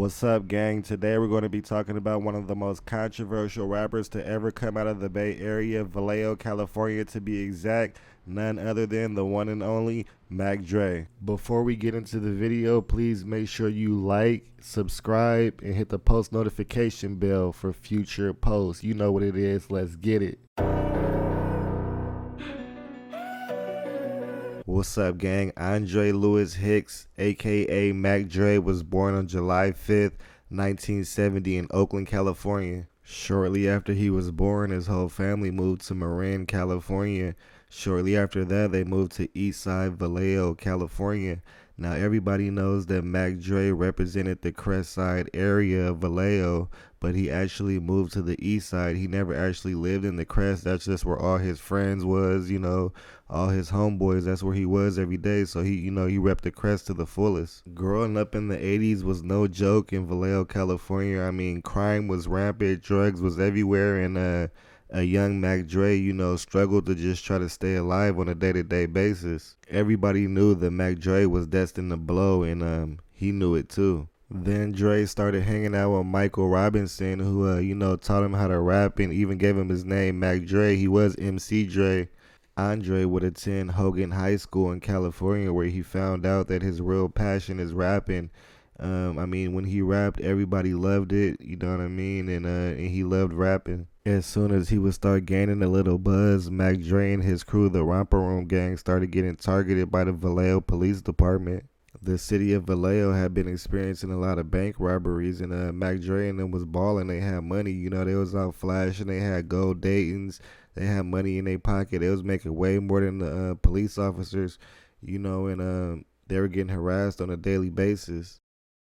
What's up, gang? Today we're going to be talking about one of the most controversial rappers to ever come out of the Bay Area, Vallejo, California to be exact, none other than the one and only Mac Dre. Before we get into the video, please make sure you like, subscribe, and hit the post notification bell for future posts. You know what it is. Let's get it. What's up, gang? Andre Lewis Hicks, aka Mac Dre, was born on July 5th, 1970 in Oakland, California. Shortly after he was born, his whole family moved to Marin, California. Shortly after that, they moved to Eastside Vallejo, California. Now, everybody knows that Mac Dre represented the Crest Side area of Vallejo, but he actually moved to the East Side. He never actually lived in the Crest. That's just where all his friends was, all his homeboys. That's where he was every day. So he repped the Crest to the fullest. Growing up in the 80s was no joke in Vallejo, California. I mean, crime was rampant, drugs was everywhere, and a young Mac Dre, struggled to just try to stay alive on a day-to-day basis. Everybody knew that Mac Dre was destined to blow, and he knew it too. Then Dre started hanging out with Michael Robinson, who, taught him how to rap and even gave him his name, Mac Dre. He was MC Dre. Andre would attend Hogan High School in California, where he found out that his real passion is rapping. When he rapped, everybody loved it, you know what I mean? And he loved rapping. As soon as he would start gaining a little buzz, Mac Dre and his crew, the Romper Room Gang, started getting targeted by the Vallejo Police Department. The city of Vallejo had been experiencing a lot of bank robberies, and Mac Dre and them was balling. They had money, they was out flashing. They had gold Daytons. They had money in their pocket. They was making way more than the police officers, and they were getting harassed on a daily basis.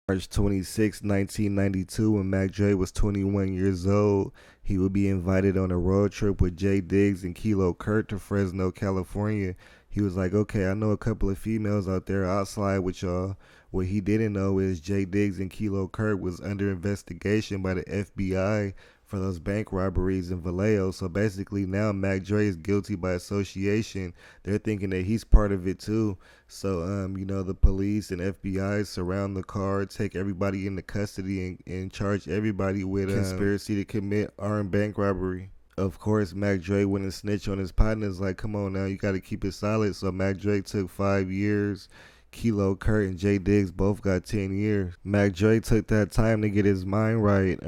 March 26, 1992, when Mac Dre was 21 years old, he would be invited on a road trip with Jay Diggs and Kilo Kurt to Fresno, California. He was like, okay, I know a couple of females out there. I'll slide with y'all. What he didn't know is Jay Diggs and Kilo Kurt was under investigation by the FBI for those bank robberies in Vallejo. So basically now Mac Dre is guilty by association. They're thinking that he's part of it too. So, the police and FBI surround the car, take everybody into custody, and charge everybody with conspiracy to commit armed bank robbery. Of course, Mac Dre wouldn't snitch on his partners. Like, come on now, you got to keep it solid. So Mac Dre took 5 years. Kilo Kurt and Jay Diggs both got 10 years. Mac Dre took that time to get his mind right.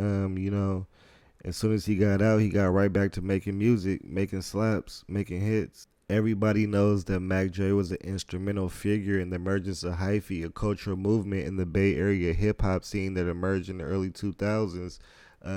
As soon as he got out, he got right back to making music, making slaps, making hits. Everybody knows that Mac Dre was an instrumental figure in the emergence of hyphy, a cultural movement in the Bay Area hip-hop scene that emerged in the early 2000s.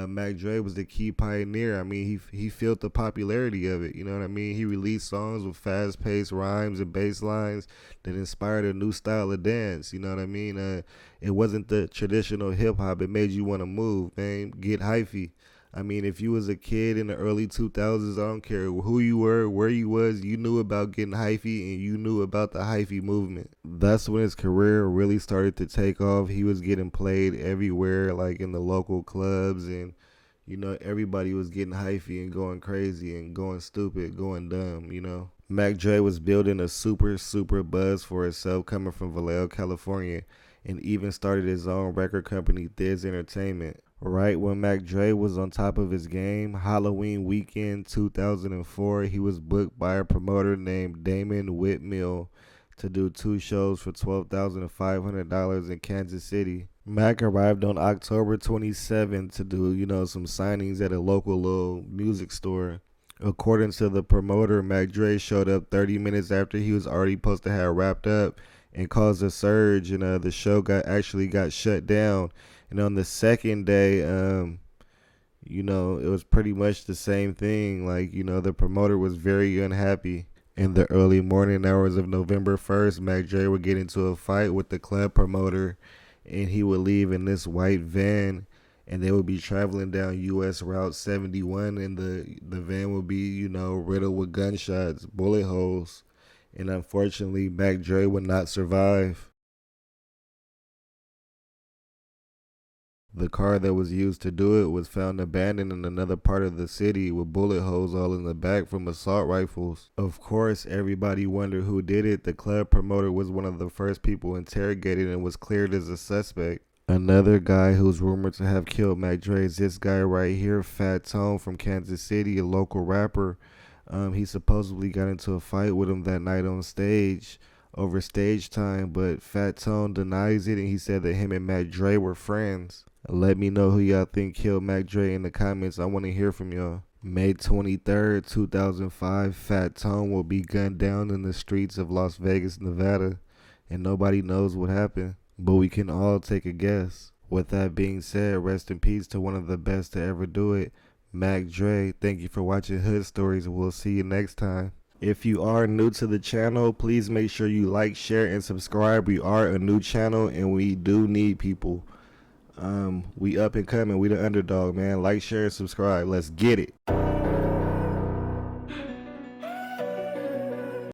Mac Dre was the key pioneer. I mean, he felt the popularity of it, you know what I mean? He released songs with fast-paced rhymes and bass lines that inspired a new style of dance, you know what I mean? It wasn't the traditional hip-hop. It made you want to move, man, get hyphy. I mean, if you was a kid in the early 2000s, I don't care who you were, where you was, you knew about getting hyphy and you knew about the hyphy movement. That's when his career really started to take off. He was getting played everywhere, like in the local clubs, and, everybody was getting hyphy and going crazy and going stupid, going dumb. Mac Dre was building a super buzz for himself coming from Vallejo, California, and even started his own record company, Thiz Entertainment. Right when Mac Dre was on top of his game, Halloween weekend 2004, he was booked by a promoter named Damon Whitmill to do 2 shows for $12,500 in Kansas City. Mac arrived on October 27th to do, some signings at a local little music store. According to the promoter, Mac Dre showed up 30 minutes after he was already supposed to have wrapped up and caused a surge, and the show got shut down. And on the second day, it was pretty much the same thing. Like, the promoter was very unhappy. In the early morning hours of November 1st, Mac Dre would get into a fight with the club promoter, and he would leave in this white van, and they would be traveling down U.S. Route 71, and the van would be, riddled with gunshots, bullet holes. And unfortunately, Mac Dre would not survive. The car that was used to do it was found abandoned in another part of the city with bullet holes all in the back from assault rifles. Of course, everybody wondered who did it. The club promoter was one of the first people interrogated and was cleared as a suspect. Another guy who's rumored to have killed Mac Dre is this guy right here, Fat Tone from Kansas City, a local rapper. He supposedly got into a fight with him that night on stage over stage time, but Fat Tone denies it and he said that him and Mac Dre were friends. Let me know who y'all think killed Mac Dre in the comments. I want to hear from y'all. May 23rd, 2005, Fat Tone will be gunned down in the streets of Las Vegas, Nevada, and nobody knows what happened, but we can all take a guess. With that being said, rest in peace to one of the best to ever do it, Mac Dre. Thank you for watching Hood Stories, and we'll see you next time. If you are new to the channel, please make sure you like, share, and subscribe. We are a new channel, and we do need people. We up and coming. We the underdog, man. Like, share, and subscribe. Let's get it.